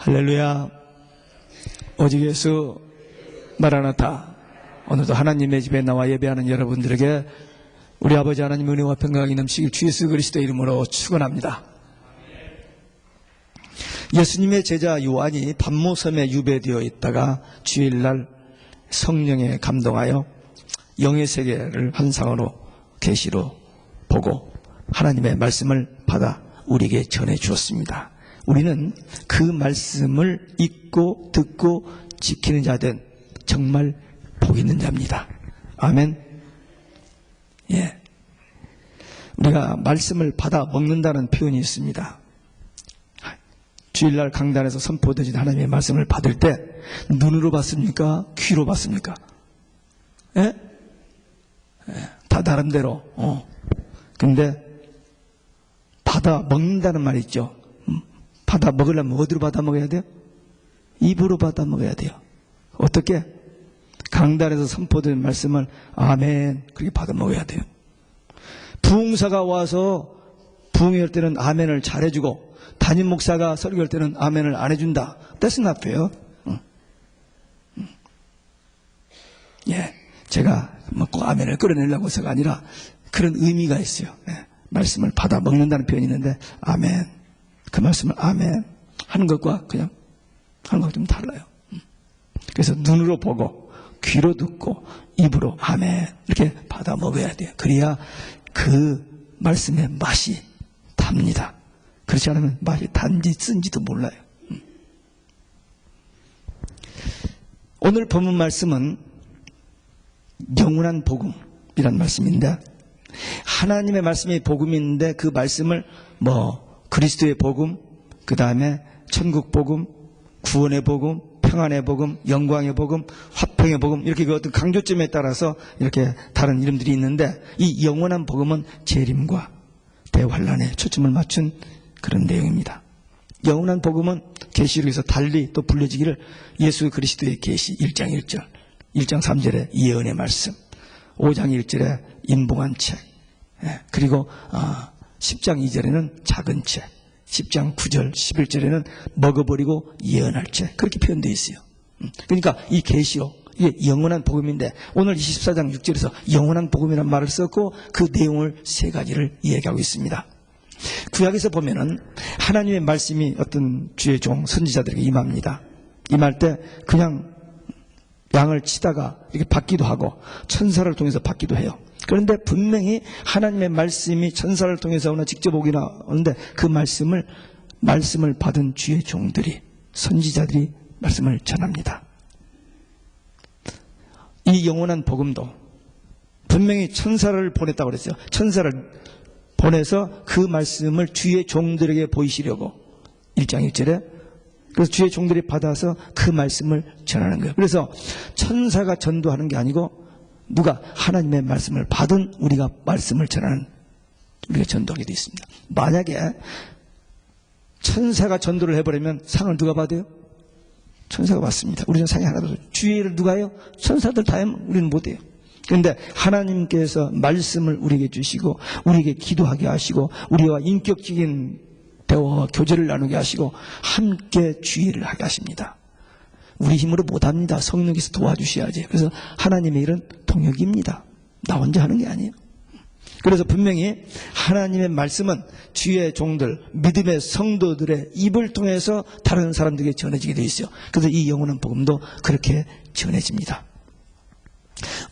할렐루야. 오직 예수 마라나타. 오늘도 하나님의 집에 나와 예배하는 여러분들에게 우리 아버지 하나님 은혜와 평강이 넘치길 주 예수 그리스도의 이름으로 축원합니다. 예수님의 제자 요한이 pat모섬에 유배되어 있다가 주일날 성령에 감동하여 영의 세계를 환상으로 계시로 보고 하나님의 말씀을 받아 우리에게 전해 주었습니다. 우리는 그 말씀을 읽고 듣고 지키는 자된 정말 복 있는 자입니다. 아멘. 예. 우리가 말씀을 받아 먹는다는 표현이 있습니다. 주일날 강단에서 선포되신 하나님의 말씀을 받을 때 눈으로 봤습니까? 귀로 봤습니까? 예? 예. 다 나름대로. 근데 받아 먹는다는 말이 있죠. 받아 먹으려면 어디로 받아 먹어야 돼요? 입으로 받아 먹어야 돼요. 어떻게? 강단에서 선포된 말씀을 아멘 그렇게 받아 먹어야 돼요. 부흥사가 와서 부흥할 때는 아멘을 잘해주고 담임 목사가 설교할 때는 아멘을 안 해준다. That's not fair. 예, 제가 꼭 아멘을 끌어내려고 해서가 아니라 그런 의미가 있어요. 예, 말씀을 받아 먹는다는 표현이 있는데 아멘, 그 말씀을 아멘 하는 것과 그냥 하는 것과 좀 달라요. 그래서 눈으로 보고 귀로 듣고 입으로 아멘 이렇게 받아 먹어야 돼요. 그래야 그 말씀의 맛이 답니다. 그렇지 않으면 맛이 단지 쓴지도 몰라요. 오늘 본문 말씀은 영원한 복음이란 말씀인데 하나님의 말씀이 복음인데 그 말씀을 그리스도의 복음, 그 다음에 천국 복음, 구원의 복음, 평안의 복음, 영광의 복음, 화평의 복음 이렇게 그 어떤 강조점에 따라서 이렇게 다른 이름들이 있는데 이 영원한 복음은 재림과 대환란에 초점을 맞춘 그런 내용입니다. 영원한 복음은 계시록에서 달리 또 불려지기를 예수 그리스도의 계시 1장 1절, 1장 3절에 예언의 말씀, 5장 1절에 인봉한 책, 그리고 10장 2절에는 작은 책, 10장 9절, 11절에는 먹어버리고 예언할 책 그렇게 표현되어 있어요. 그러니까 이 계시록 이게 영원한 복음인데 오늘 24장 6절에서 영원한 복음이라는 말을 썼고 그 내용을 세 가지를 이야기하고 있습니다. 구약에서 보면은 하나님의 말씀이 어떤 주의 종 선지자들에게 임합니다. 임할 때 그냥 양을 치다가 이렇게 받기도 하고 천사를 통해서 받기도 해요. 그런데 분명히 하나님의 말씀이 천사를 통해서 오나 직접 오기나 오는데 그 말씀을 받은 주의 종들이 선지자들이 말씀을 전합니다. 이 영원한 복음도 분명히 천사를 보냈다고 그랬어요. 천사를 보내서 그 말씀을 주의 종들에게 보이시려고 1장 1절에 그래서 주의 종들이 받아서 그 말씀을 전하는 거예요. 그래서 천사가 전도하는 게 아니고 누가 하나님의 말씀을 받은 우리가 말씀을 전하는 우리가 전도하게 되어 있습니다. 만약에 천사가 전도를 해버리면 상을 누가 받아요? 천사가 받습니다. 우리는 상이 하나도 없어요. 주의를 누가 해요? 천사들 다 하면 우리는 못해요. 그런데 하나님께서 말씀을 우리에게 주시고 우리에게 기도하게 하시고 우리와 인격적인 대화와 교제를 나누게 하시고 함께 주의를 하게 하십니다. 우리 힘으로 못합니다. 성령께서 도와주셔야지. 그래서 하나님의 일은 동역입니다. 나 혼자 하는 게 아니에요. 그래서 분명히 하나님의 말씀은 주의 종들, 믿음의 성도들의 입을 통해서 다른 사람들에게 전해지게 되어 있어요. 그래서 이 영원한 복음도 그렇게 전해집니다.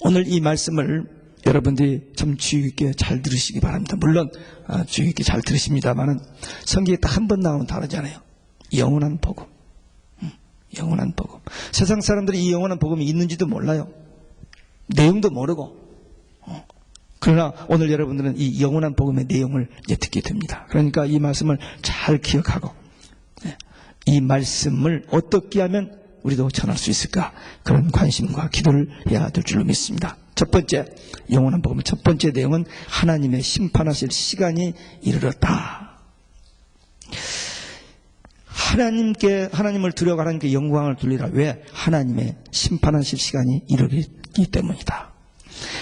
오늘 이 말씀을 여러분들이 참 주의 깊게 잘 들으시기 바랍니다. 물론 주의 깊게 잘 들으십니다만은 성경에 딱 한 번 나오는 단어잖아요. 영원한 복음. 영원한 복음. 세상 사람들이 이 영원한 복음이 있는지도 몰라요. 내용도 모르고. 그러나 오늘 여러분들은 이 영원한 복음의 내용을 이제 듣게 됩니다. 그러니까 이 말씀을 잘 기억하고 이 말씀을 어떻게 하면 우리도 전할 수 있을까? 그런 관심과 기도를 해야 될 줄로 믿습니다. 첫 번째, 영원한 복음의 첫 번째 내용은 하나님의 심판하실 시간이 이르렀다. 하나님을 두려워 하나님께 영광을 돌리라. 왜? 하나님의 심판하실 시간이 이르기 때문이다.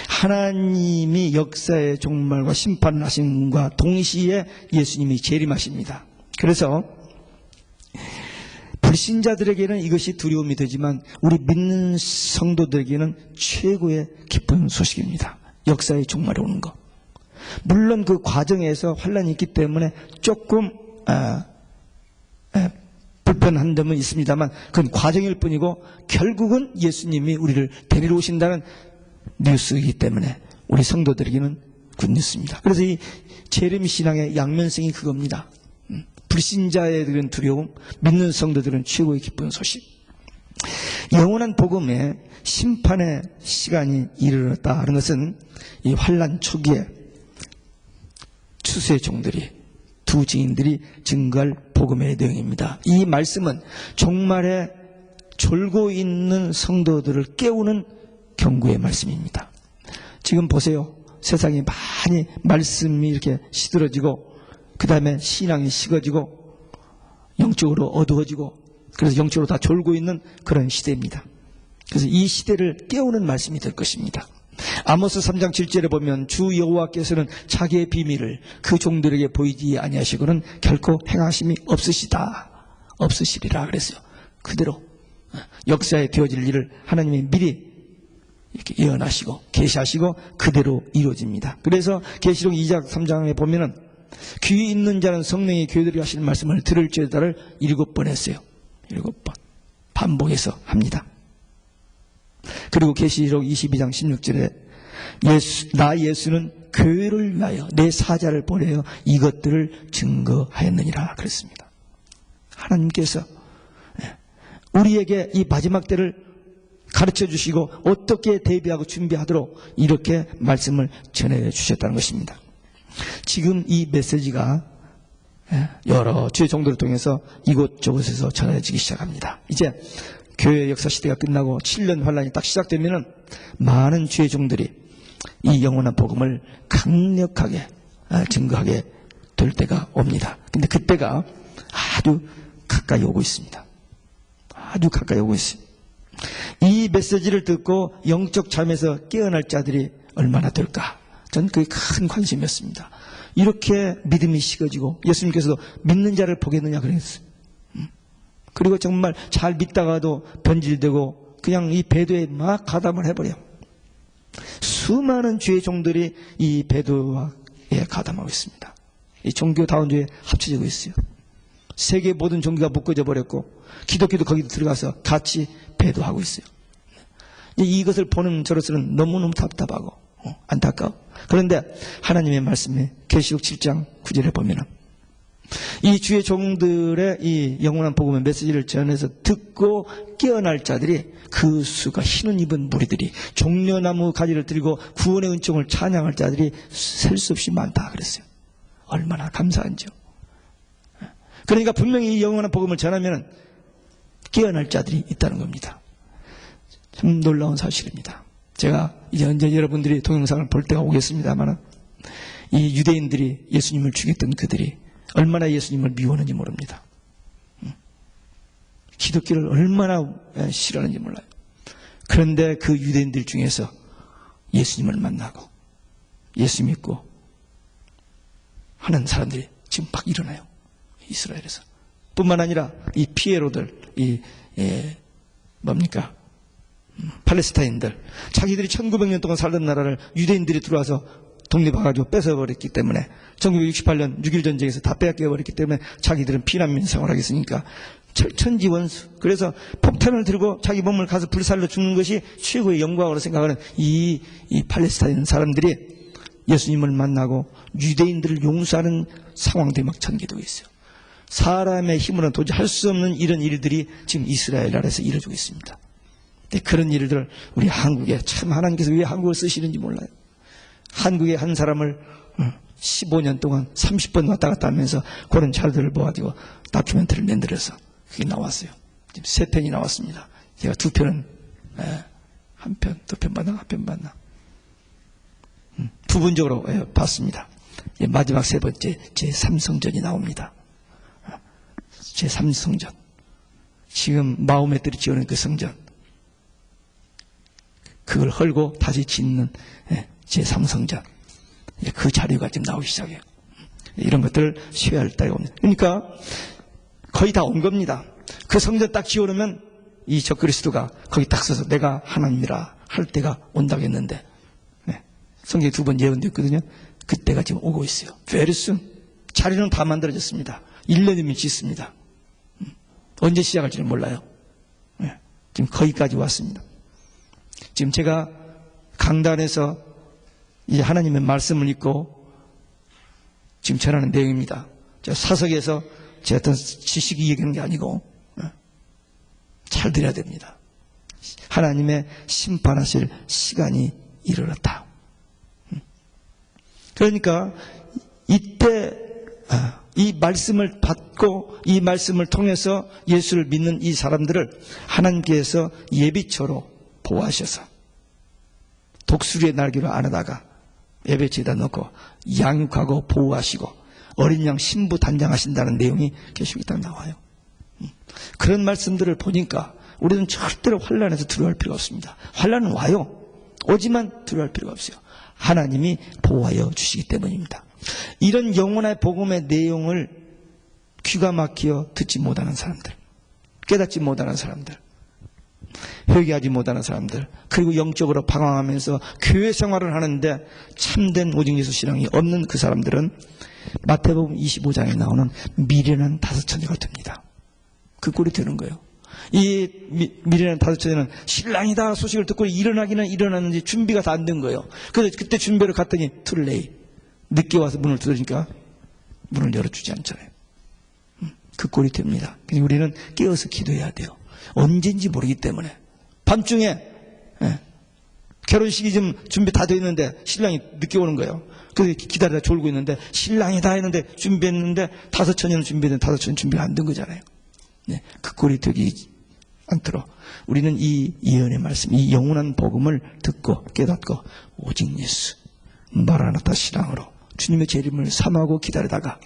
하나님이 역사의 종말과 심판을 하심과 동시에 예수님이 재림하십니다. 그래서 불신자들에게는 이것이 두려움이 되지만 우리 믿는 성도들에게는 최고의 기쁜 소식입니다. 역사의 종말이 오는 것. 물론 그 과정에서 환란이 있기 때문에 조금 불편한 점은 있습니다만 그건 과정일 뿐이고 결국은 예수님이 우리를 데리러 오신다는 뉴스이기 때문에 우리 성도들에게는 굿뉴스입니다. 그래서 이 제레미 신앙의 양면성이 그겁니다. 불신자들은 두려움, 믿는 성도들은 최고의 기쁜 소식. 영원한 복음에 심판의 시간이 이르렀다 하는 것은 이 환란 초기에 추수의 종들이 두 증인들이 증거할 복음의 내용입니다. 이 말씀은 종말에 졸고 있는 성도들을 깨우는 경고의 말씀입니다. 지금 보세요. 세상이 많이 말씀이 이렇게 시들어지고 그 다음에 신앙이 식어지고 영적으로 어두워지고 그래서 영적으로 다 졸고 있는 그런 시대입니다. 그래서 이 시대를 깨우는 말씀이 될 것입니다. 아모스 3장 7절에 보면 주 여호와께서는 자기의 비밀을 그 종들에게 보이지 아니하시고는 결코 행하심이 없으시리라 그랬어요. 그대로 역사에 되어질 일을 하나님이 미리 이렇게 예언하시고 계시하시고 그대로 이루어집니다. 그래서 계시록 2장 3장에 보면은 귀 있는 자는 성령이 교회들이 하시는 말씀을 들을지어다를 7번 했어요. 7번 반복해서 합니다. 그리고 계시록 22장 16절에 나 예수는 교회를 위하여 내 사자를 보내어 이것들을 증거하였느니라 그랬습니다. 하나님께서 우리에게 이 마지막 때를 가르쳐 주시고 어떻게 대비하고 준비하도록 이렇게 말씀을 전해 주셨다는 것입니다. 지금 이 메시지가 여러 주의 종들을 통해서 이곳저곳에서 전해지기 시작합니다. 이제 교회 역사 시대가 끝나고 7년 환란이 딱 시작되면은 많은 주의 종들이 이 영원한 복음을 강력하게 증거하게 될 때가 옵니다. 근데 그때가 아주 가까이 오고 있습니다. 아주 가까이 오고 있어요. 이 메시지를 듣고 영적 잠에서 깨어날 자들이 얼마나 될까? 전 그게 큰 관심이었습니다. 이렇게 믿음이 식어지고 예수님께서도 믿는 자를 보겠느냐 그랬어요. 그리고 정말 잘 믿다가도 변질되고 그냥 이 배도에 막 가담을 해버려. 수많은 주의 종들이 이 배도에 가담하고 있습니다. 이 종교다운주에 합쳐지고 있어요. 세계 모든 종교가 묶어져 버렸고 기독교도 거기도 들어가서 같이 배도하고 있어요. 이것을 보는 저로서는 너무너무 답답하고 안타까워. 그런데 하나님의 말씀에 계시록 7장 9절에 보면은 이 주의 종들의 이 영원한 복음의 메시지를 전해서 듣고 깨어날 자들이 그 수가 흰옷 입은 무리들이 종려나무 가지를 들고 구원의 은총을 찬양할 자들이 셀 수 없이 많다 그랬어요. 얼마나 감사한지요. 그러니까 분명히 이 영원한 복음을 전하면 깨어날 자들이 있다는 겁니다. 참 놀라운 사실입니다. 제가 이제 언제 여러분들이 동영상을 볼 때가 오겠습니다만 이 유대인들이 예수님을 죽였던 그들이 얼마나 예수님을 미워하는지 모릅니다. 기독교를 얼마나 싫어하는지 몰라요. 그런데 그 유대인들 중에서 예수님을 만나고 예수 믿고 하는 사람들이 지금 막 일어나요. 이스라엘에서. 뿐만 아니라 이 피에로들, 팔레스타인들, 자기들이 1900년 동안 살던 나라를 유대인들이 들어와서 독립해가지고 뺏어버렸기 때문에 1968년 6.1 전쟁에서 다 빼앗겨버렸기 때문에 자기들은 피난민 생활하고 있으니까 철천지원수. 그래서 폭탄을 들고 자기 몸을 가서 불살로 죽는 것이 최고의 영광으로 생각하는 이 팔레스타인 사람들이 예수님을 만나고 유대인들을 용서하는 상황들이 막 전개되고 있어요. 사람의 힘으로는 도저히 할 수 없는 이런 일들이 지금 이스라엘 나라에서 이루어지고 있습니다. 근데 그런 일들 우리 한국에 참 하나님께서 왜 한국을 쓰시는지 몰라요. 한국의 한 사람을 15년 동안 30번 왔다 갔다 하면서 그런 자료들을 모아가지고 다큐멘터리를 만들어서 그게 나왔어요. 지금 3편이 나왔습니다. 제가 2편은 한 편, 2편 봤나? 한 편 봤나? 부분적으로 봤습니다. 마지막 3번째 제3성전이 나옵니다. 제3성전. 지금 마호메트들이 지어낸 그 성전. 그걸 헐고 다시 짓는 제3성전. 그 자료가 지금 나오기 시작해요. 이런 것들을 쇠할 때가 옵니다. 그러니까 거의 다 온 겁니다. 그 성전 딱 지어놓으면 이 적그리스도가 거기 딱 서서 내가 하나님이라 할 때가 온다고 했는데, 성경에 2번 예언됐거든요. 그때가 지금 오고 있어요. Very soon. 자리는 다 만들어졌습니다. 1년이면 짓습니다. 언제 시작할지는 몰라요. 지금 거기까지 왔습니다. 지금 제가 강단에서 이 하나님의 말씀을 읽고 지금 전하는 내용입니다. 제가 사석에서 제 어떤 지식이 얘기하는 게 아니고 잘 들어야 됩니다. 하나님의 심판하실 시간이 이르렀다. 그러니까 이때 이 말씀을 받고 이 말씀을 통해서 예수를 믿는 이 사람들을 하나님께서 예비처로 보호하셔서 독수리의 날개로 안아다가 예배지에다 넣고 양육하고 보호하시고 어린 양 신부 단장하신다는 내용이 계시록에 딱 나와요. 그런 말씀들을 보니까 우리는 절대로 환난에서 두려워할 필요가 없습니다. 환난은 와요. 오지만 두려워할 필요가 없어요. 하나님이 보호하여 주시기 때문입니다. 이런 영혼의 복음의 내용을 귀가 막히어 듣지 못하는 사람들, 깨닫지 못하는 사람들, 회개하지 못하는 사람들, 그리고 영적으로 방황하면서 교회 생활을 하는데 참된 오직 예수 신앙이 없는 그 사람들은 마태복음 25장에 나오는 미련한 5처녀가 됩니다. 그 꼴이 되는 거예요. 이 미련한 5처녀는 신랑이다 소식을 듣고 일어나기는 일어났는지 준비가 다 안 된 거예요. 그래서 그때 준비를 갔더니 툴레이, 늦게 와서 문을 두드리니까 문을 열어주지 않잖아요. 그 꼴이 됩니다. 그래서 우리는 깨어서 기도해야 돼요. 언젠지 모르기 때문에. 밤중에 결혼식이 좀 준비 다 되어 있는데 신랑이 늦게 오는 거예요. 그래서 기다리다 졸고 있는데 신랑이다 했는데 준비했는데 5처녀는 준비했는데 5처녀는 준비가 안 된 거잖아요. 그 꼴이 되지 않도록 우리는 이 예언의 말씀, 이 영원한 복음을 듣고 깨닫고 오직 예수 마라나타 신앙으로 주님의 재림을 삼하고 기다리다가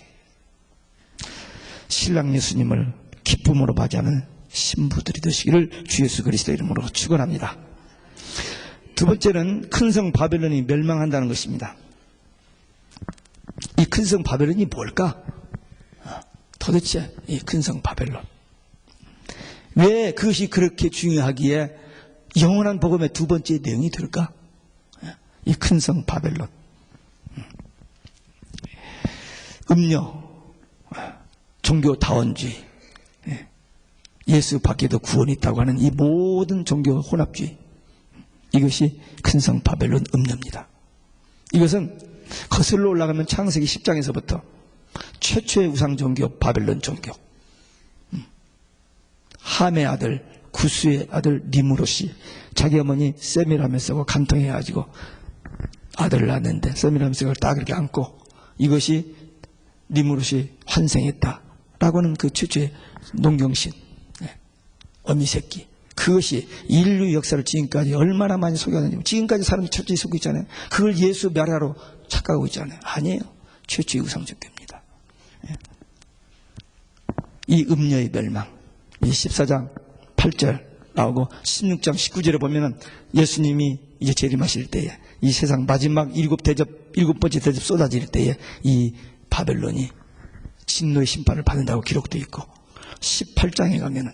신랑 예수님을 기쁨으로 맞이하는 신부들이 되시기를 주 예수 그리스도 이름으로 축원합니다. 두 번째는 큰 성 바벨론이 멸망한다는 것입니다. 이 큰 성 바벨론이 뭘까? 도대체 이 큰 성 바벨론, 왜 그것이 그렇게 중요하기에 영원한 복음의 두 번째 내용이 될까? 이 큰 성 바벨론. 음료, 종교다원주의, 예수 밖에도 구원이 있다고 하는 이 모든 종교 혼합주의, 이것이 큰 성 바벨론 음료입니다. 이것은 거슬러 올라가면 창세기 10장에서부터 최초의 우상 종교 바벨론 종교, 함의 아들 구스의 아들 니무롯이 자기 어머니 세미라메스하고 간통해가지고 아들을 낳았는데 세미라메스를 딱 이렇게 안고 이것이 니무롯이 환생했다라고 하는 그 최초의 농경신, 어미 새끼, 그것이 인류 역사를 지금까지 얼마나 많이 소개하는지, 지금까지 사람이 철저히 속고 있잖아요. 그걸 예수 멸하로 착각하고 있잖아요. 아니에요. 최초의 우상종교입니다. 이 음녀의 멸망, 이 14장 8절 나오고 16장 19절에 보면은 예수님이 이제 재림하실 때에 이 세상 마지막 7번째 대접 쏟아질 때에 이 바벨론이 진노의 심판을 받는다고 기록되어 있고, 18장에 가면은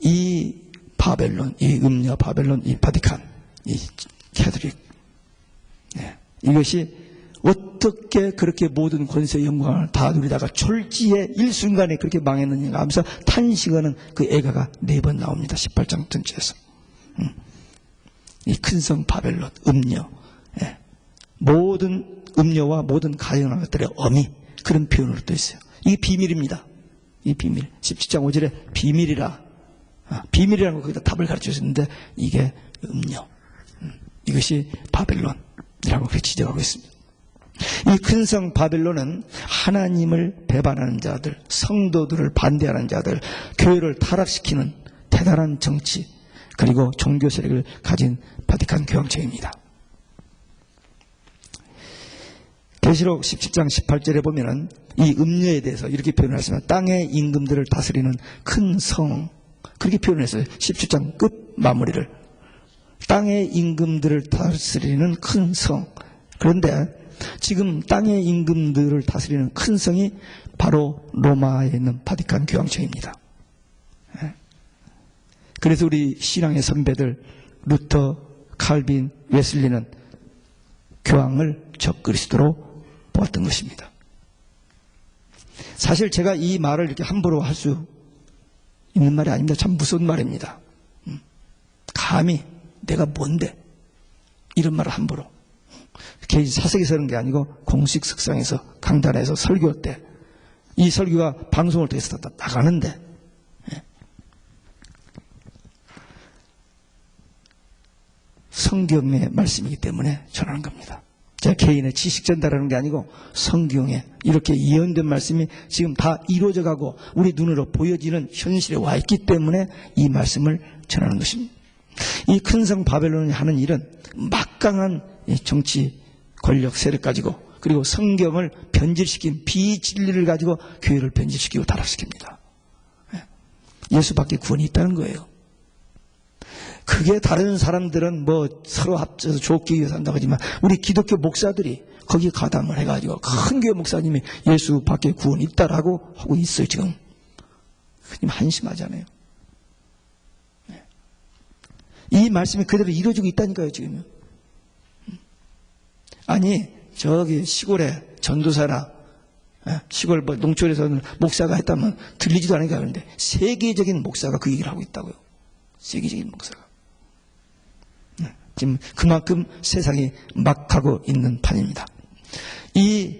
이 바벨론, 이 음녀 바벨론, 이 바티칸, 이 캐톨릭, 이것이 어떻게 그렇게 모든 권세 영광을 다 누리다가 졸지에 일순간에 그렇게 망했느냐 하면서 탄식하는 그 애가가 4번 나옵니다. 18장 전체에서. 이 큰 성 바벨론, 음녀, 모든 음녀와 모든 가증한 것들의 어미, 그런 표현으로 또 있어요. 이게 비밀입니다. 이 비밀. 17장 5절에 비밀이라, 비밀이라는 거 거기다 답을 가르쳐 주셨는데 이게 음녀, 이것이 바벨론이라고 그렇게 지적하고 있습니다. 이 큰 성 바벨론은 하나님을 배반하는 자들, 성도들을 반대하는 자들, 교회를 타락시키는 대단한 정치, 그리고 종교 세력을 가진 바티칸 교황청입니다. 계시록 17장 18절에 보면은 이 음녀에 대해서 이렇게 표현을 했습니다. 땅의 임금들을 다스리는 큰 성, 그렇게 표현을 했어요. 17장 끝 마무리를. 땅의 임금들을 다스리는 큰 성. 그런데 지금 땅의 임금들을 다스리는 큰 성이 바로 로마에 있는 바티칸 교황청입니다. 그래서 우리 신앙의 선배들 루터, 칼빈, 웨슬리는 교황을 적그리스도로 보았던 것입니다. 사실 제가 이 말을 이렇게 함부로 할 수 있는 말이 아닙니다. 참 무서운 말입니다. 감히 내가 뭔데 이런 말을 함부로 개인 사석에서 하는 게 아니고 공식 석상에서 강단에서 설교 때 이 설교가 방송을 통해서 다 나가는데 성경의 말씀이기 때문에 전하는 겁니다. 제가 개인의 지식 전달하는 게 아니고 성경에 이렇게 예언된 말씀이 지금 다 이루어져 가고 우리 눈으로 보여지는 현실에 와 있기 때문에 이 말씀을 전하는 것입니다. 이 큰 성 바벨론이 하는 일은 막강한 정치 권력 세력 가지고 그리고 성경을 변질시킨 비진리를 가지고 교회를 변질시키고 타락시킵니다. 예수밖에 구원이 있다는 거예요. 그게 다른 사람들은 뭐 서로 합쳐서 좋기 위해서 한다고 하지만 우리 기독교 목사들이 거기에 가담을 해가지고 큰 교회 목사님이 예수밖에 구원이 있다라고 하고 있어요. 지금 그님 한심하잖아요. 이 말씀이 그대로 이루어지고 있다니까요. 지금 아니 저기 시골에 전도사나 시골 뭐 농촌에서는 목사가 했다면 들리지도 않으니까 그런데 세계적인 목사가 그 얘기를 하고 있다고요. 세계적인 목사가. 지금 그만큼 세상이 막하고 있는 판입니다. 이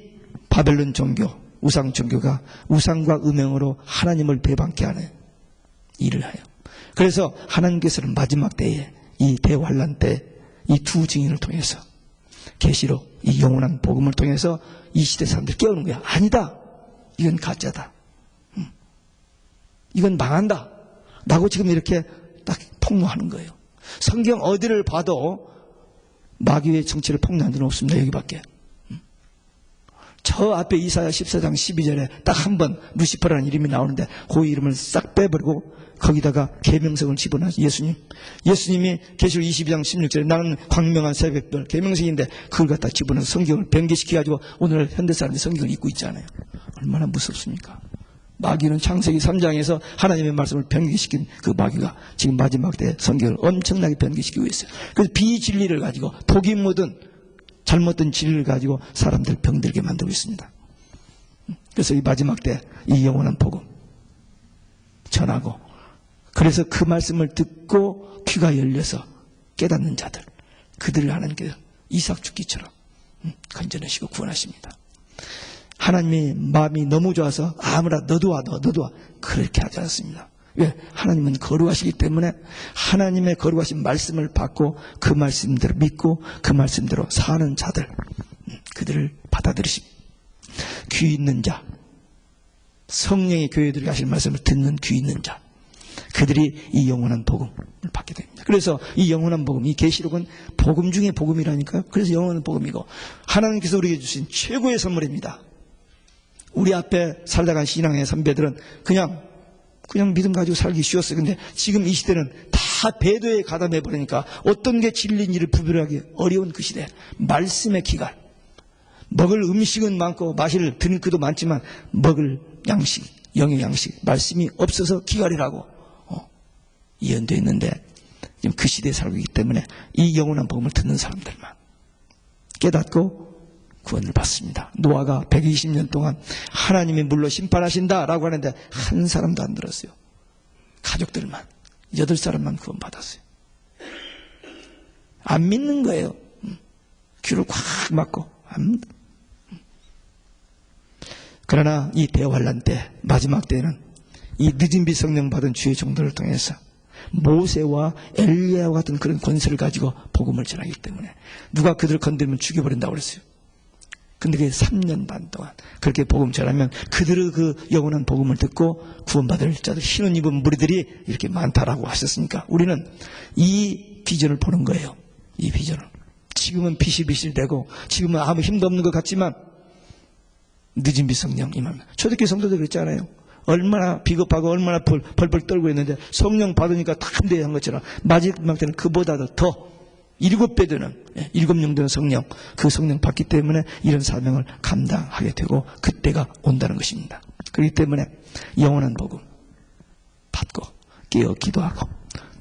바벨론 종교, 우상 종교가 우상과 음행으로 하나님을 배반케 하는 일을 해요. 그래서 하나님께서는 마지막 때에 이 대환란 때 이 두 증인을 통해서 계시로 이 영원한 복음을 통해서 이 시대 사람들 깨우는 거야. 아니다. 이건 가짜다. 이건 망한다. 라고 지금 이렇게 딱 폭로하는 거예요. 성경 어디를 봐도 마귀의 정치를 폭로한 데는 없습니다. 여기밖에. 저 앞에 이사야 14장 12절에 딱 한 번 루시퍼라는 이름이 나오는데 그 이름을 싹 빼버리고 거기다가 계명성을 집어넣어서 예수님이 계시록 22장 16절에 나는 광명한 새벽별 계명성인데 그걸 갖다 집어넣어서 성경을 변개시켜가지고 오늘 현대 사람들이 성경을 읽고 있잖아요. 얼마나 무섭습니까? 마귀는 창세기 3장에서 하나님의 말씀을 변개시킨 그 마귀가 지금 마지막 때 성경을 엄청나게 변개시키고 있어요. 그래서 비진리를 가지고 복이 묻은 잘못된 진리를 가지고 사람들 병들게 만들고 있습니다. 그래서 이 마지막 때 이 영원한 복음 전하고 그래서 그 말씀을 듣고 귀가 열려서 깨닫는 자들 그들을 하나님께서 이삭 죽기처럼 건져내시고 구원하십니다. 하나님의 마음이 너무 좋아서 아무나 너도 와 그렇게 하지 않았습니다. 왜? 하나님은 거룩하시기 때문에 하나님의 거룩하신 말씀을 받고 그 말씀대로 믿고 그 말씀대로 사는 자들 그들을 받아들이십니다. 귀 있는 자 성령의 교회들이 하실 말씀을 듣는 귀 있는 자 그들이 이 영원한 복음을 받게 됩니다. 그래서 이 영원한 복음, 이 계시록은 복음 중에 복음이라니까요. 그래서 영원한 복음이고 하나님께서 우리에게 주신 최고의 선물입니다. 우리 앞에 살다간 신앙의 선배들은 그냥 믿음 가지고 살기 쉬웠어요. 근데 지금 이 시대는 다 배도에 가담해버리니까 어떤 게 진리인지를 구별하기 어려운 그 시대. 말씀의 기갈. 먹을 음식은 많고 마실 드링크도 많지만 먹을 양식, 영의 양식, 말씀이 없어서 기갈이라고 예언되어 있는데 지금 그 시대에 살고 있기 때문에 이 영원한 복음을 듣는 사람들만 깨닫고 구원을 받습니다. 노아가 120년 동안 하나님이 물로 심판하신다라고 하는데 한 사람도 안 들었어요. 가족들만 8사람만 구원받았어요. 안 믿는 거예요. 귀를 꽉 막고 안 믿는. 그러나 이 대환란 때 마지막 때는 이 늦은 빛 성령 받은 주의 종들을 통해서 모세와 엘리야와 같은 그런 권세를 가지고 복음을 전하기 때문에 누가 그들을 건드리면 죽여버린다고 그랬어요. 근데 그게 3년 반 동안 그렇게 복음 전하면 그들의 그 영원한 복음을 듣고 구원받을 자들 흰옷 입은 무리들이 이렇게 많다라고 하셨으니까 우리는 이 비전을 보는 거예요. 이 비전을. 지금은 비실비실되고 지금은 아무 힘도 없는 것 같지만 늦은 빛 성령 임하면 초대교회 성도들 그랬잖아요. 얼마나 비겁하고 얼마나 벌벌 떨고 있는데 성령 받으니까 다 담대한 것처럼 마지막 때는 그보다도 더 7배 되는 7명 되는 성령 그 성령 받기 때문에 이런 사명을 감당하게 되고 그때가 온다는 것입니다. 그렇기 때문에 영원한 복음 받고 깨어 기도하고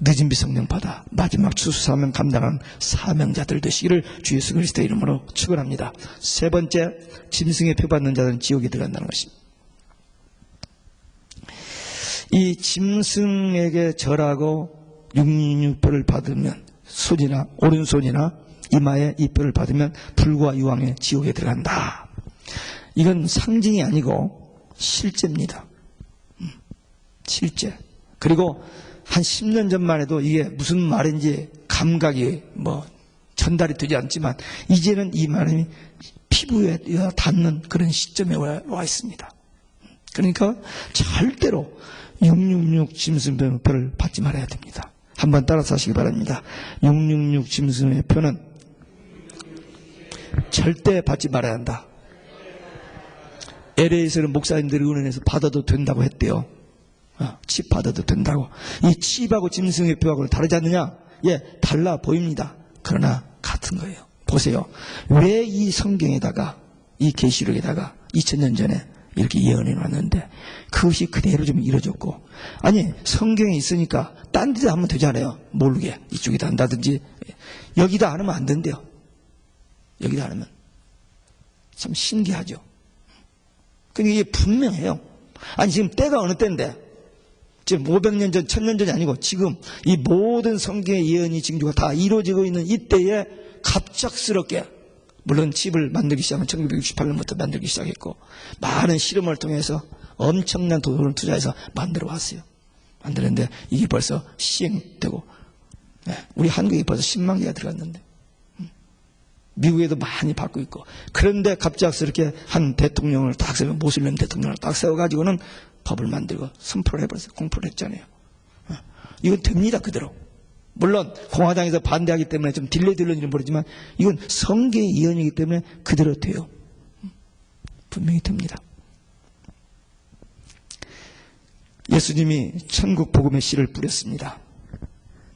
늦은 비 성령 받아 마지막 추수 사명 감당하는 사명자들 되시기를 주 예수 그리스도의 이름으로 축원합니다. 세 번째, 짐승의 표 받는 자들은 지옥에 들어간다는 것입니다. 이 짐승에게 절하고 666표를 받으면, 손이나 오른손이나 이마에 이 표를 받으면 불과 유황의 지옥에 들어간다. 이건 상징이 아니고 실제입니다. 실제. 그리고 한 10년 전만 해도 이게 무슨 말인지 감각이 전달이 되지 않지만 이제는 이 말이 피부에 닿는 그런 시점에 와 있습니다. 그러니까 절대로 666 짐승표를 받지 말아야 됩니다. 한번 따라서 하시기 바랍니다. 666 짐승의 표는 절대 받지 말아야 한다. LA에서는 목사님들이 은행에서 받아도 된다고 했대요. 칩 받아도 된다고. 이 칩하고 짐승의 표하고는 다르지 않느냐? 예, 달라 보입니다. 그러나 같은 거예요. 보세요. 왜 이 성경에다가, 이 계시록에다가 2000년 전에 이렇게 예언해 놨는데 그것이 그대로 좀 이루어졌고, 아니 성경에 있으니까 딴 데다 하면 되잖아요. 모르게 이쪽에다 한다든지. 여기다 안 하면 안 된대요. 여기다 안 하면. 참 신기하죠. 그러니까 이게 분명해요. 아니 지금 때가 어느 때인데, 지금 500년 전, 1000년 전이 아니고 지금 이 모든 성경의 예언이 징조가 다 이루어지고 있는 이때에 갑작스럽게, 물론 칩을 만들기 시작한 1968년부터 만들기 시작했고 많은 실험을 통해서 엄청난 돈을 투자해서 만들어 왔어요. 만드는데 이게 벌써 시행되고, 우리 한국에 벌써 10만 개가 들어갔는데, 미국에도 많이 받고 있고. 그런데 갑작스럽게 한 대통령을 딱 세워, 모슬렘 대통령을 딱 세워가지고는 법을 만들고 선포를 해버렸어요. 공포를 했잖아요. 이건 됩니다, 그대로. 물론 공화당에서 반대하기 때문에 좀 딜레이될는지는 모르지만 이건 성경의 예언이기 때문에 그대로 돼요. 분명히 됩니다. 예수님이 천국 복음의 씨를 뿌렸습니다.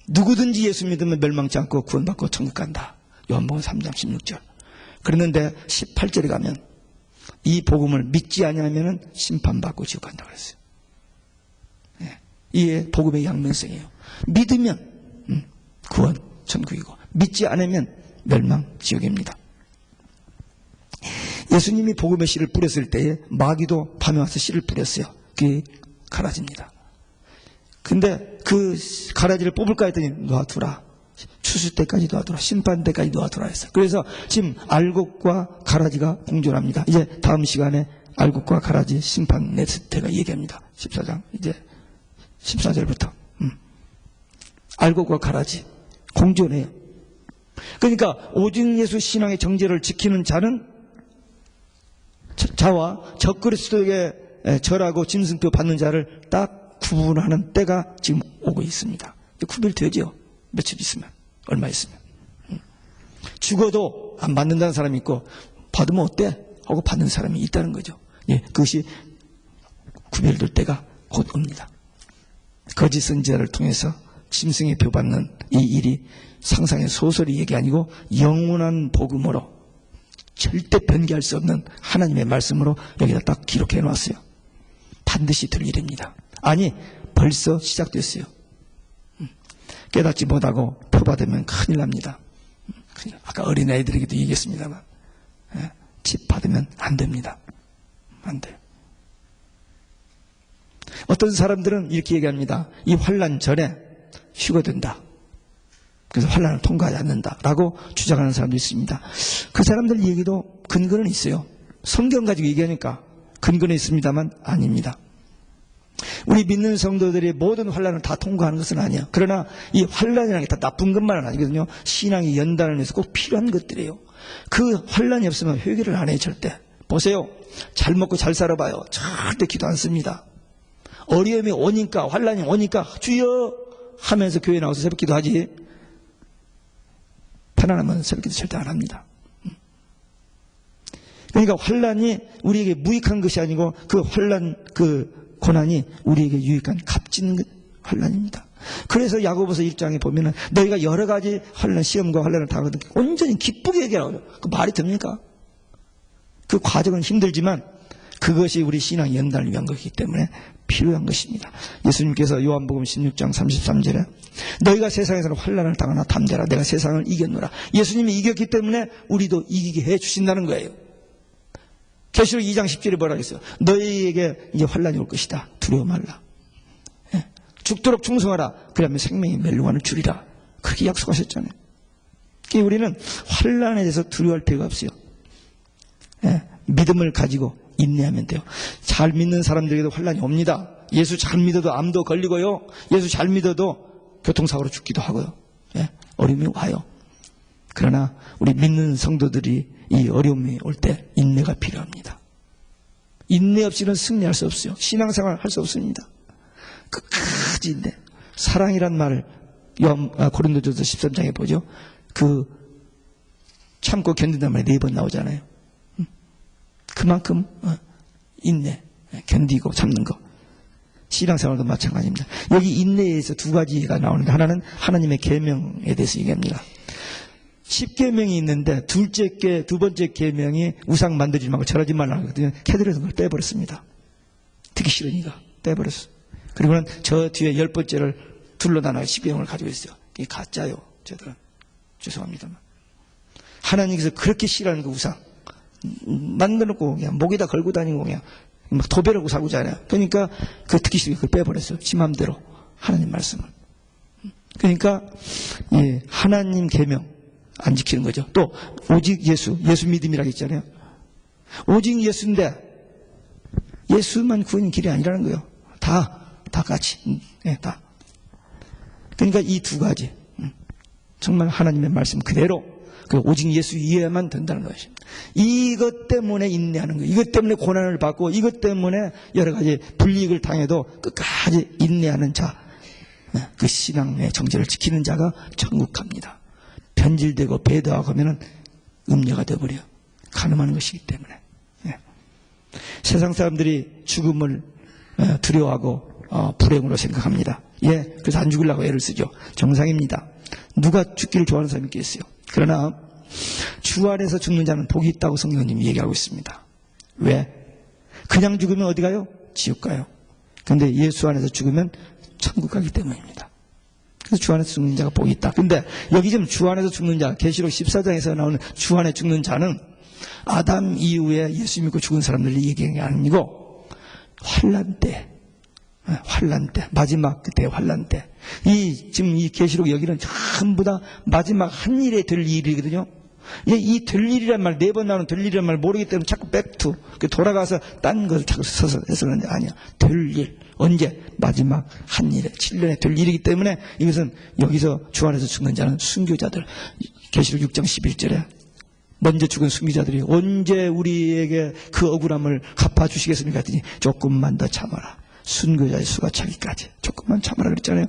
누구든지 예수 믿으면 멸망치 않고 구원받고 천국 간다. 요한복음 3장 16절. 그랬는데 18절에 가면 이 복음을 믿지 아니하면 심판받고 지옥 간다고 그랬어요. 이게 복음의 양면성이에요. 믿으면 구원, 천국이고, 믿지 않으면 멸망, 지옥입니다. 예수님이 복음의 씨를 뿌렸을 때에 마귀도 밤에 와서 씨를 뿌렸어요. 그게 가라지입니다. 근데 그 가라지를 뽑을까 했더니 놔두라. 추수 때까지 놔두라. 심판 때까지 놔두라 했어요. 그래서 지금 알곡과 가라지가 공존합니다. 이제 다음 시간에 알곡과 가라지 심판 네스테가 얘기합니다. 14장, 이제 14절부터. 알곡과 가라지 공존해요. 그러니까 오직 예수 신앙의 정죄를 지키는 자는, 자와 적그리스도에게 절하고 짐승표 받는 자를 딱 구분하는 때가 지금 오고 있습니다. 구별되죠. 며칠 있으면, 얼마 있으면. 죽어도 안 받는다는 사람이 있고, 받으면 어때? 하고 받는 사람이 있다는 거죠. 예, 그것이 구별될 때가 곧 옵니다. 거짓 선지자를 통해서 짐승의 표 받는 이 일이 상상의 소설이 얘기 아니고 영원한 복음으로, 절대 변개할 수 없는 하나님의 말씀으로 여기다 딱 기록해 놨어요. 반드시 될 일입니다. 아니, 벌써 시작됐어요. 깨닫지 못하고 표 받으면 큰일 납니다. 아까 어린아이들에게도 얘기했습니다만, 칩 받으면 안 됩니다. 안 돼요. 어떤 사람들은 이렇게 얘기합니다. 이 환난 전에 휴거된다. 그래서 환난을 통과하지 않는다라고 주장하는 사람도 있습니다. 그 사람들 얘기도 근거는 있어요. 성경 가지고 얘기하니까 근거는 있습니다만 아닙니다. 우리 믿는 성도들이 모든 환난을 다 통과하는 것은 아니야. 그러나 이 환난이라는 게 다 나쁜 것만은 아니거든요. 신앙의 연단을 위해서 꼭 필요한 것들이에요. 그 환난이 없으면 회개를 안 해요, 절대. 보세요. 잘 먹고 잘 살아봐요. 절대 기도 안 씁니다. 어려움이 오니까, 환난이 오니까 주여 하면서 교회 나와서 새벽 기도하지, 편안하면 새벽 기도 절대 안 합니다. 그러니까 환난이 우리에게 무익한 것이 아니고 그 환난, 그 고난이 우리에게 유익한 값진 환난입니다. 그래서 야고보서 1장에 보면은 너희가 여러 가지 환난, 시험과 환난을 당하거든 온전히 기쁘게 얘기하라고. 그 말이 됩니까? 그 과정은 힘들지만 그것이 우리 신앙 연단을 위한 것이기 때문에 필요한 것입니다. 예수님께서 요한복음 16장 33절에 너희가 세상에서는 환난을 당하나 담대라 내가 세상을 이겼노라. 예수님이 이겼기 때문에 우리도 이기게 해 주신다는 거예요. 계시록 2장 10절에 뭐라 했어요? 너희에게 이제 환난이 올 것이다. 두려워 말라. 예. 죽도록 충성하라. 그러면 생명이 멸류관을 주리라. 그렇게 약속하셨잖아요. 그러니까 우리는 환난에 대해서 두려워할 필요가 없어요. 예. 믿음을 가지고 인내하면 돼요. 잘 믿는 사람들에게도 환난이 옵니다. 예수 잘 믿어도 암도 걸리고요. 예수 잘 믿어도 교통사고로 죽기도 하고요. 예. 어려움이 와요. 그러나 우리 믿는 성도들이 이 어려움이 올 때 인내가 필요합니다. 인내 없이는 승리할 수 없어요. 신앙생활 할 수 없습니다. 끝까지 인내. 사랑이란 말을 고린도전서 13장에 보죠. 그 참고 견딘단 말이 4번 나오잖아요. 그만큼 인내, 견디고 참는 거. 신앙생활도 마찬가지입니다. 여기 인내에서 2가지가 나오는데 하나는 하나님의 계명에 대해서 얘기합니다. 10계명이 있는데 두 번째 계명이 우상 만들지 말고 절하지 말라 하거든요. 캐들여서 그걸 빼버렸습니다. 듣기 싫으니까 빼버렸어. 그리고는 저 뒤에 10번째를 둘러다나 10계명을 가지고 있어요. 이게 가짜요. 저들은. 죄송합니다만. 하나님께서 그렇게 싫어하는 그 우상. 만들어놓고 그냥 목에다 걸고 다니고 그냥 막 도배하고 사고잖아요. 그러니까 그 듣기 싫으니까 그걸 빼버렸어요. 지 맘대로. 하나님 말씀을. 그러니까 예, 하나님 계명. 안 지키는 거죠. 또 오직 예수 믿음이라고 했잖아요. 오직 예수인데 예수만 구원의 길이 아니라는 거예요. 다 같이. 네, 다. 그러니까 이 2가지 정말 하나님의 말씀 그대로 오직 예수 이해만 된다는 것입니다. 이것 때문에 인내하는 거예요. 이것 때문에 고난을 받고 이것 때문에 여러 가지 불이익을 당해도 끝까지 인내하는 자, 그 신앙의 정죄를 지키는 자가 천국 갑니다. 변질되고 배도하고 하면은 음녀가 되어버려요. 가늠하는 것이기 때문에. 예. 세상 사람들이 죽음을 두려워하고 불행으로 생각합니다. 예, 그래서 안 죽으려고 애를 쓰죠. 정상입니다. 누가 죽기를 좋아하는 사람이 있겠어요. 그러나 주 안에서 죽는 자는 복이 있다고 성령님이 얘기하고 있습니다. 왜? 그냥 죽으면 어디 가요? 지옥 가요. 그런데 예수 안에서 죽으면 천국 가기 때문입니다. 그래서 주 안에서 죽는 자가 복이 있다. 근데 여기 지금 주 안에서 죽는 자, 계시록 14장에서 나오는 주 안에 죽는 자는 아담 이후에 예수 믿고 죽은 사람들이 얘기한 게 아니고 환난 때, 마지막 그때 환난 때. 지금 이 계시록 여기는 전부 다 마지막 한 일에 될 일이거든요. 이 될 일이란 말, 4번 나오는 될 일이란 말 모르기 때문에 자꾸 백투, 돌아가서 딴 것을 자꾸 써서 해서는 아니야. 될 일. 언제? 마지막 한 일에, 7년에 될 일이기 때문에 이것은 여기서 주 안에서 죽는 자는 순교자들. 계시록 6장 11절에 먼저 죽은 순교자들이 언제 우리에게 그 억울함을 갚아주시겠습니까? 했더니 조금만 더 참아라. 순교자의 수가 차기까지. 조금만 참아라 그랬잖아요.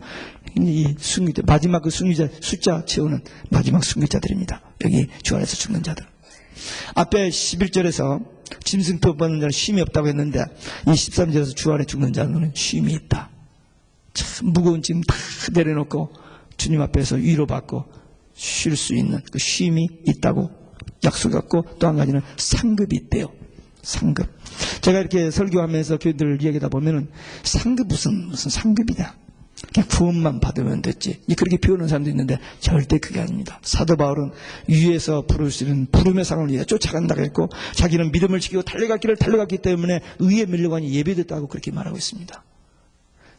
이 순교자, 마지막 그 순교자 숫자 채우는 마지막 순교자들입니다. 여기 주 안에서 죽는 자들. 앞에 11절에서 짐승표 받는 자는 쉼이 없다고 했는데 이 13절에서 주 안에 죽는 자는 쉼이 있다. 참 무거운 짐 다 내려놓고 주님 앞에서 위로받고 쉴 수 있는 그 쉼이 있다고 약속했고 또 한 가지는 상급이 있대요. 상급. 제가 이렇게 설교하면서 교인들을 이야기하다 보면은 상급 무슨 상급이냐. 그냥 구원만 받으면 됐지. 그렇게 배우는 사람도 있는데 절대 그게 아닙니다. 사도 바울은 위에서 부를 수 있는 부름의 상을 위해 쫓아간다고 했고 자기는 믿음을 지키고 달려갔기 때문에 의의 멸류관이 예배됐다고 그렇게 말하고 있습니다.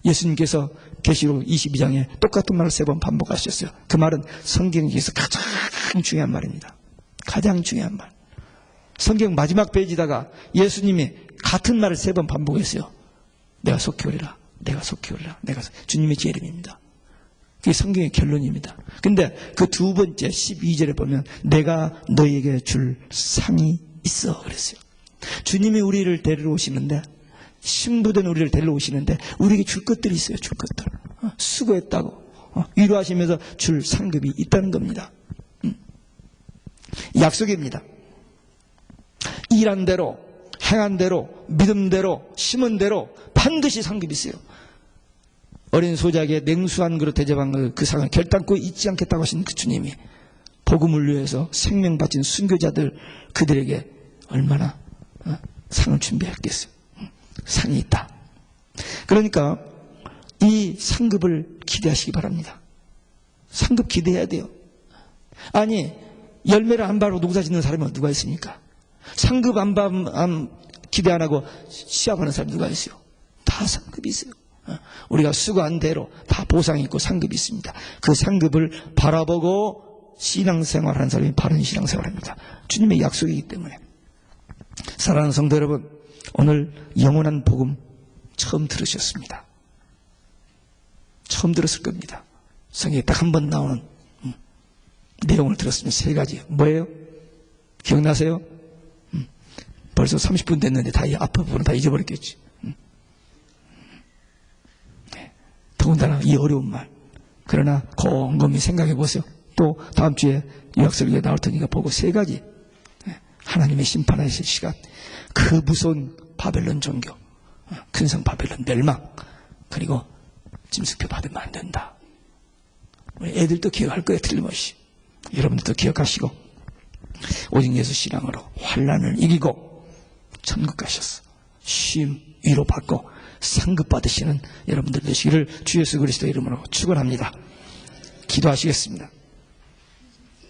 예수님께서 계시록 22장에 똑같은 말을 3번 반복하셨어요. 그 말은 성경에서 가장 중요한 말입니다. 가장 중요한 말. 성경 마지막 페이지다가 예수님이 같은 말을 3번 반복했어요. 내가 속히 오리라. 내가 속히 오리라. 주님의 재림입니다. 그게 성경의 결론입니다. 근데 그 2번째 12절에 보면 내가 너희에게 줄 상이 있어 그랬어요. 주님이 우리를 데리러 오시는데 신부된 우리를 데리러 오시는데 우리에게 줄 것들이 있어요. 줄 것들. 수고했다고 위로하시면서 줄 상급이 있다는 겁니다. 약속입니다. 일한 대로 행한 대로 믿음대로 심은 대로 반드시 상급이 있어요. 어린 소작에 냉수한 그릇 대접한 그 상을 결단코 잊지 않겠다고 하신 그 주님이 복음을 위해서 생명 바친 순교자들 그들에게 얼마나 상을 준비했겠어요. 상이 있다. 그러니까 이 상급을 기대하시기 바랍니다. 상급 기대해야 돼요. 아니, 열매를 안 바르고 농사 짓는 사람이 누가 있습니까? 상급 기대 안 하고 시합하는 사람이 누가 있어요? 다 상급이 있어요. 우리가 수고한 대로 다 보상이 있고 상급이 있습니다. 그 상급을 바라보고 신앙생활하는 사람이 바른 신앙생활입니다. 주님의 약속이기 때문에. 사랑하는 성도 여러분, 오늘 영원한 복음 처음 들으셨습니다. 처음 들었을 겁니다. 성경에 딱 한 번 나오는 내용을 들었으면 세 가지. 뭐예요? 기억나세요? 벌써 30분 됐는데 다 앞에 부분은 다 잊어버렸겠지. 네. 더군다나 이 어려운 말. 그러나 곰곰이 생각해 보세요. 또 다음 주에 유학설교에 나올 테니까 보고 세 가지. 네. 하나님의 심판하실 시간. 그 무서운 바벨론 종교. 큰 성 바벨론 멸망. 그리고 짐승표 받으면 안 된다. 우리 애들도 기억할 거예요. 틀림없이. 여러분들도 기억하시고 오직 예수 신앙으로 환난을 이기고 천국 가셔서 쉼 위로받고 상급 받으시는 여러분들 되시기를 주 예수 그리스도 이름으로 축원합니다. 기도하시겠습니다.